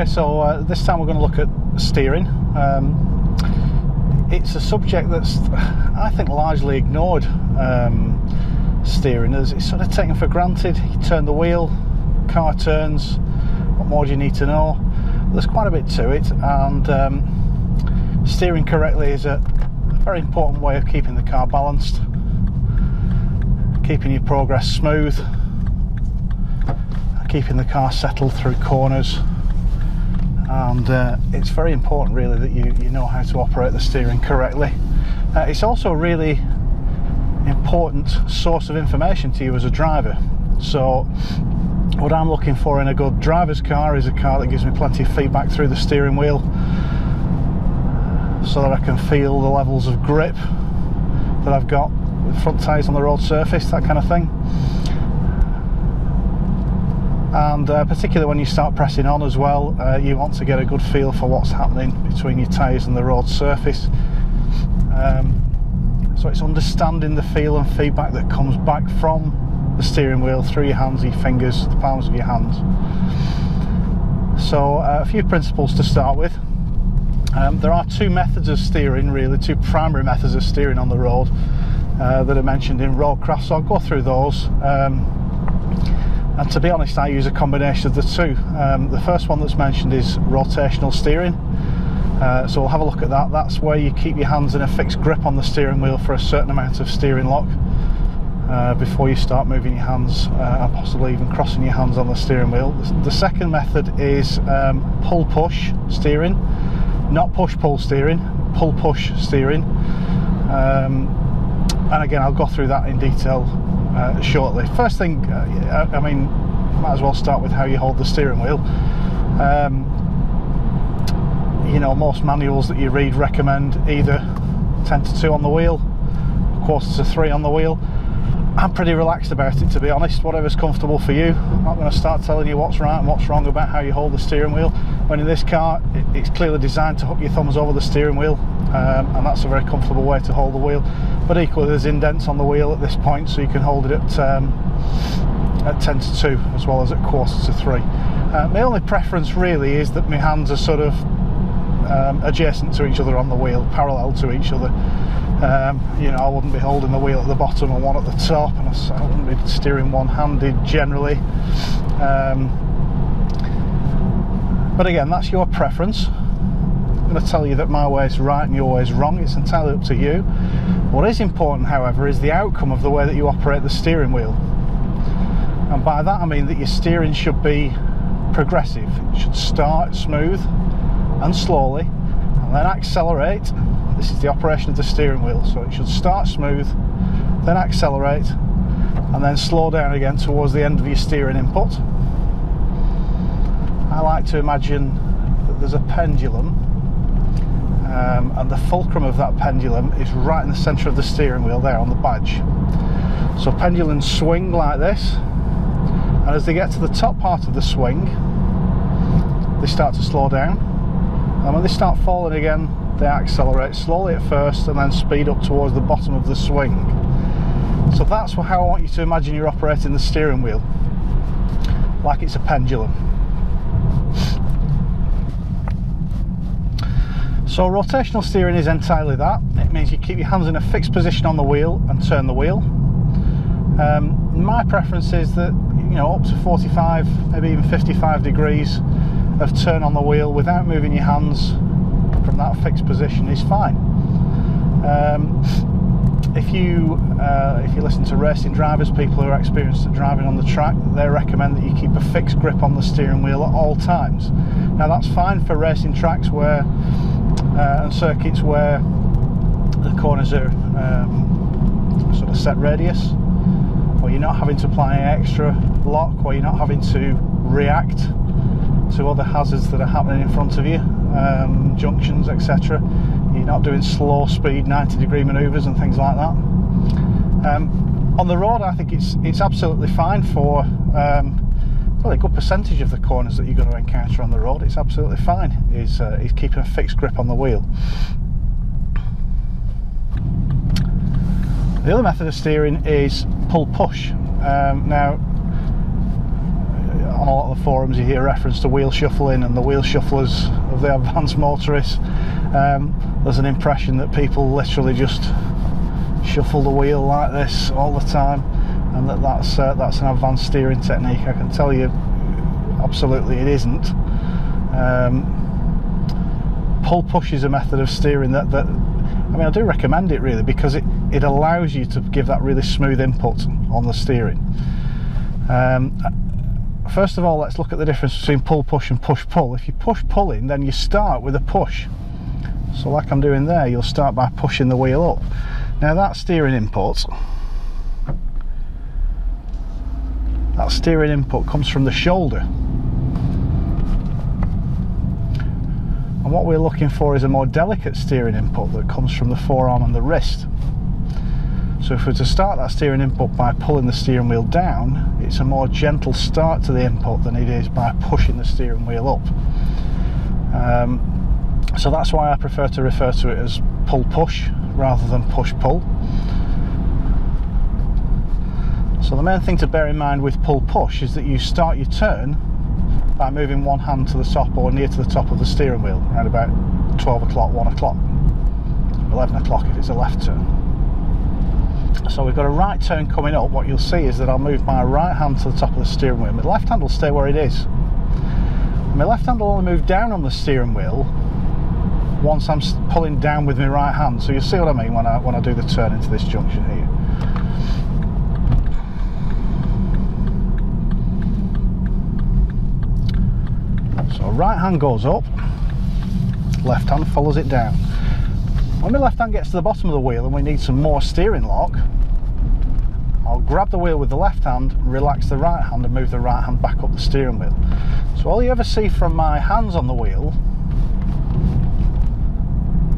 so this time we're going to look at steering. It's a subject that's, I think, largely ignored. Steering, as it's sort of taken for granted. You turn the wheel, car turns. What more do you need to know? There's quite a bit to it, and steering correctly is a very important way of keeping the car balanced, keeping your progress smooth, keeping the car settled through corners, and it's very important really that you know how to operate the steering correctly. It's also a really important source of information to you as a driver. So what I'm looking for in a good driver's car is a car that gives me plenty of feedback through the steering wheel, so that I can feel the levels of grip that I've got with front tyres on the road surface, that kind of thing. And particularly when you start pressing on as well, you want to get a good feel for what's happening between your tyres and the road surface. So it's understanding the feel and feedback that comes back from the steering wheel through your hands, your fingers, the palms of your hands. So a few principles to start with. There are two methods of steering, really, two primary methods of steering on the road that are mentioned in roadcraft, so I'll go through those. And to be honest, I use a combination of the two. The first one that's mentioned is rotational steering. So we'll have a look at that. That's where you keep your hands in a fixed grip on the steering wheel for a certain amount of steering lock before you start moving your hands and possibly even crossing your hands on the steering wheel. The second method is pull-push steering. Not push-pull steering, pull-push steering. And again, I'll go through that in detail shortly. First thing, I mean, might as well start with how you hold the steering wheel. You know, most manuals that you read recommend either 10 to 2 on the wheel, quarter to 3 on the wheel. I'm pretty relaxed about it, to be honest. Whatever's comfortable for you. I'm not going to start telling you what's right and what's wrong about how you hold the steering wheel. When in this car, it's clearly designed to hook your thumbs over the steering wheel, and that's a very comfortable way to hold the wheel. But equally, there's indents on the wheel at this point, so you can hold it at 10 to 2 as well as at quarter to 3. My only preference really is that my hands are sort of adjacent to each other on the wheel, parallel to each other. You know, I wouldn't be holding the wheel at the bottom and one at the top, and I wouldn't be steering one-handed generally. But again, that's your preference. I'm going to tell you that my way is right and your way is wrong. It's entirely up to you. What is important, however, is the outcome of the way that you operate the steering wheel. And by that I mean that your steering should be progressive. It should start smooth and slowly, and then accelerate. This is the operation of the steering wheel, so it should start smooth, then accelerate, and then slow down again towards the end of your steering input. I like to imagine that there's a pendulum, and the fulcrum of that pendulum is right in the centre of the steering wheel there on the badge. So pendulums swing like this, and as they get to the top part of the swing, they start to slow down. And when they start falling again, they accelerate slowly at first and then speed up towards the bottom of the swing. So that's how I want you to imagine you're operating the steering wheel, like it's a pendulum. So rotational steering is entirely that. It means you keep your hands in a fixed position on the wheel and turn the wheel. My preference is that, you know, up to 45, maybe even 55 degrees of turn on the wheel without moving your hands from that fixed position is fine. If you listen to racing drivers, people who are experienced at driving on the track, they recommend that you keep a fixed grip on the steering wheel at all times. Now that's fine for racing tracks where and circuits where the corners are sort of set radius, where you're not having to apply an extra lock, where you're not having to react to other hazards that are happening in front of you, junctions, etc. You're not doing slow speed 90-degree manoeuvres and things like that. On the road, I think it's absolutely fine for probably a good percentage of the corners that you're going to encounter on the road. It's absolutely fine. Is keeping a fixed grip on the wheel. The other method of steering is pull-push. Now, on on a lot of the forums you hear reference to wheel shuffling and the wheel shufflers of the advanced motorists. There's an impression that people literally just shuffle the wheel like this all the time, and that's an advanced steering technique. I can tell you absolutely it isn't. Pull push is a method of steering that I mean, I do recommend it really, because it allows you to give that really smooth input on the steering. First of all, let's look at the difference between pull push and push pull. If you push pulling, then you start with a push. So like I'm doing there, you'll start by pushing the wheel up. Now that steering input comes from the shoulder. And what we're looking for is a more delicate steering input that comes from the forearm and the wrist. So if we're to start that steering input by pulling the steering wheel down, it's a more gentle start to the input than it is by pushing the steering wheel up. So that's why I prefer to refer to it as pull push rather than push pull. So the main thing to bear in mind with pull push is that you start your turn by moving one hand to the top or near to the top of the steering wheel, around about 12 o'clock, 1 o'clock, 11 o'clock if it's a left turn. So we've got a right turn coming up. What you'll see is that I'll move my right hand to the top of the steering wheel. My left hand will stay where it is. My left hand will only move down on the steering wheel once I'm pulling down with my right hand. So you'll see what I mean when I do the turn into this junction here. So right hand goes up, left hand follows it down. When my left hand gets to the bottom of the wheel and we need some more steering lock, I'll grab the wheel with the left hand, relax the right hand and move the right hand back up the steering wheel. So all you ever see from my hands on the wheel,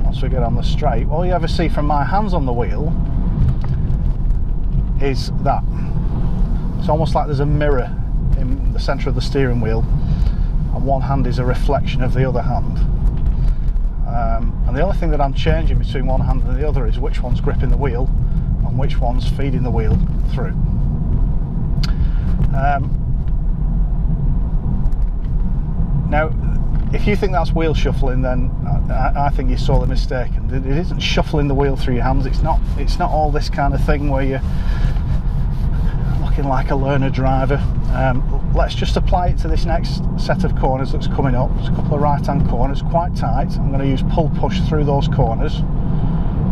once we get on the straight, all you ever see from my hands on the wheel is that. It's almost like there's a mirror in the centre of the steering wheel, and one hand is a reflection of the other hand. And the only thing that I'm changing between one hand and the other is which one's gripping the wheel and which one's feeding the wheel through. Now, if you think that's wheel shuffling, then I think you're sorely mistaken. It isn't shuffling the wheel through your hands. It's not all this kind of thing where you're looking like a learner driver. Let's just apply it to this next set of corners that's coming up. There's a couple of right hand corners, quite tight. I'm going to use pull push through those corners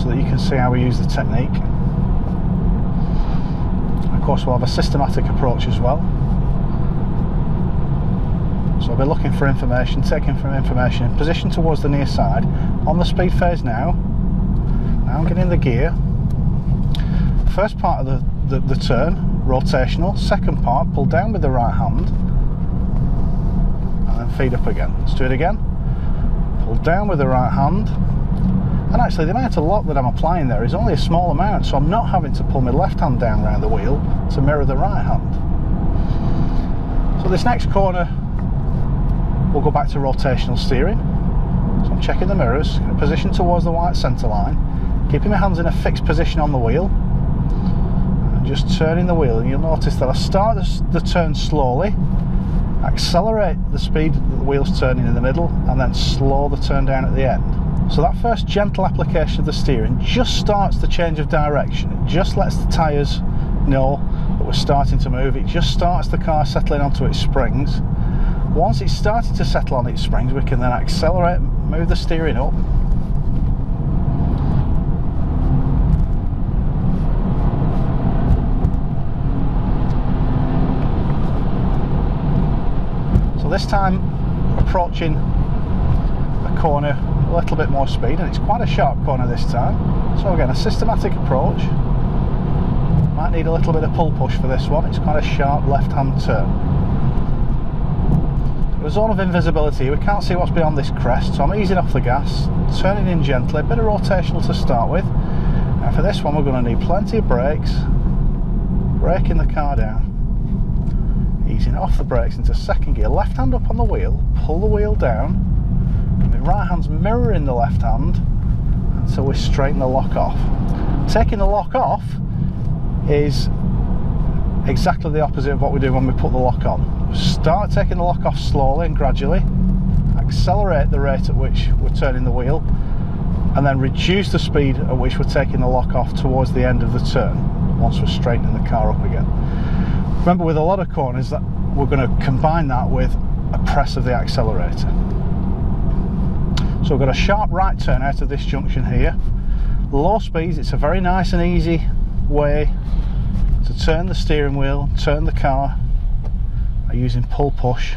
so that you can see how we use the technique. Of course, we'll have a systematic approach as well. So I'll be looking for information, taking from information in position towards the near side. On the speed phase now. Now I'm getting the gear. First part of the turn, rotational. Second part, pull down with the right hand and then feed up again. Let's do it again. Pull down with the right hand. And actually the amount of lock that I'm applying there is only a small amount, so I'm not having to pull my left hand down around the wheel to mirror the right hand. So this next corner we'll go back to rotational steering. So I'm checking the mirrors, in a position towards the white centre line, keeping my hands in a fixed position on the wheel, and just turning the wheel. And you'll notice that I start the turn slowly, accelerate the speed that the wheel's turning in the middle, and then slow the turn down at the end. So that first gentle application of the steering just starts the change of direction. It just lets the tyres know that we're starting to move. It just starts the car settling onto its springs. Once it's started to settle on its springs, we can then accelerate, move the steering up. So this time, approaching a corner a little bit more speed, and it's quite a sharp corner this time. So again, a systematic approach. Might need a little bit of pull push for this one. It's quite a sharp left-hand turn. A zone of invisibility, we can't see what's beyond this crest, so I'm easing off the gas, turning in gently, a bit of rotational to start with. And for this one we're going to need plenty of brakes, braking the car down, easing off the brakes into second gear, left hand up on the wheel, pull the wheel down, and the right hand's mirroring the left hand until we straighten the lock off. Taking the lock off is exactly the opposite of what we do when we put the lock on. start taking the lock off slowly and gradually, accelerate the rate at which we're turning the wheel, and then reduce the speed at which we're taking the lock off towards the end of the turn, once we're straightening the car up again. Remember, with a lot of corners, that we're going to combine that with a press of the accelerator. So we've got a sharp right turn out of this junction here. Low speeds, it's a very nice and easy way to turn the steering wheel, turn the car by using pull push.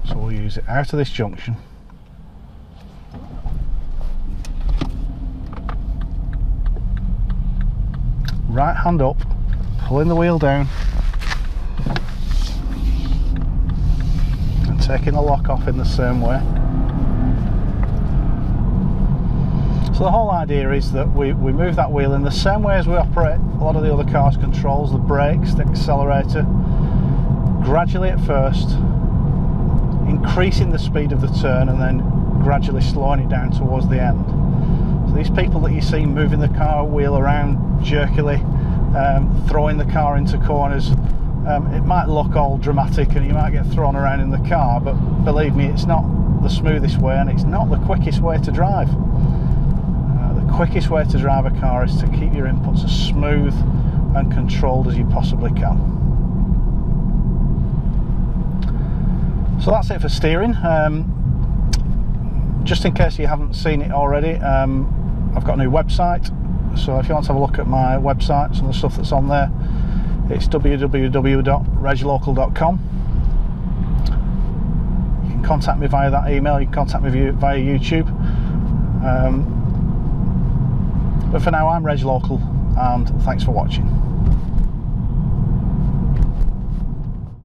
So we'll use it out of this junction. Right hand up, pulling the wheel down and taking the lock off in the same way. So the whole idea is that we move that wheel in the same way as we operate a lot of the other car's controls, the brakes, the accelerator, gradually at first, increasing the speed of the turn and then gradually slowing it down towards the end. So these people that you see moving the car wheel around jerkily, throwing the car into corners, it might look all dramatic and you might get thrown around in the car, but believe me, it's not the smoothest way and it's not the quickest way to drive. The quickest way to drive a car is to keep your inputs as smooth and controlled as you possibly can. So that's it for steering. Just in case you haven't seen it already, I've got a new website, so if you want to have a look at my website, some of the stuff that's on there, it's www.reglocal.com. You can contact me via that email, you can contact me via YouTube. But for now, I'm Reg Local, and thanks for watching.